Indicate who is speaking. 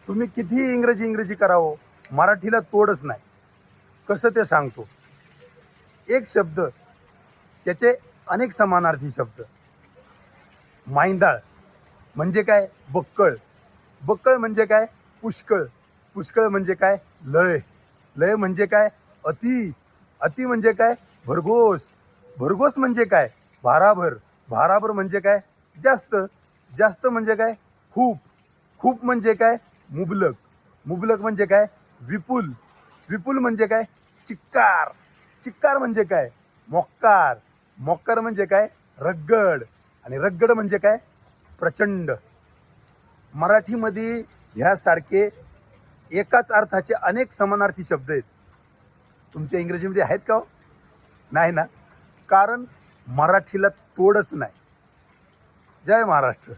Speaker 1: तुम्ही कितीही इंग्रजी करावं, मराठीला तोडच नाही. कसं ते सांगतो. एक शब्द त्याचे अनेक समानार्थी शब्द. माईंदाळ म्हणजे काय? बक्कळ. बक्कळ म्हणजे काय? पुष्कळ. पुष्कळ म्हणजे काय? लय. लय म्हणजे काय? अति. अति म्हणजे काय? भरघोस. भरघोस म्हणजे काय? भाराभर. भाराभर म्हणजे काय? जास्त. जास्त म्हणजे काय? खूप. खूप म्हणजे काय? मुबलक. मुबलक म्हणजे काय? विपुल. विपुल म्हणजे काय? चिक्कार. चिक्कार म्हणजे काय? मोक्कार. मोक्कार म्हणजे काय? रगड. आणि रगड म्हणजे काय? प्रचंड. मराठीमध्ये ह्यासारखे एकाच अर्थाचे अनेक समानार्थी शब्द आहेत. तुमच्या इंग्रजीमध्ये आहेत का हो? नाही ना. कारण मराठीला तोडच नाही. जय महाराष्ट्र.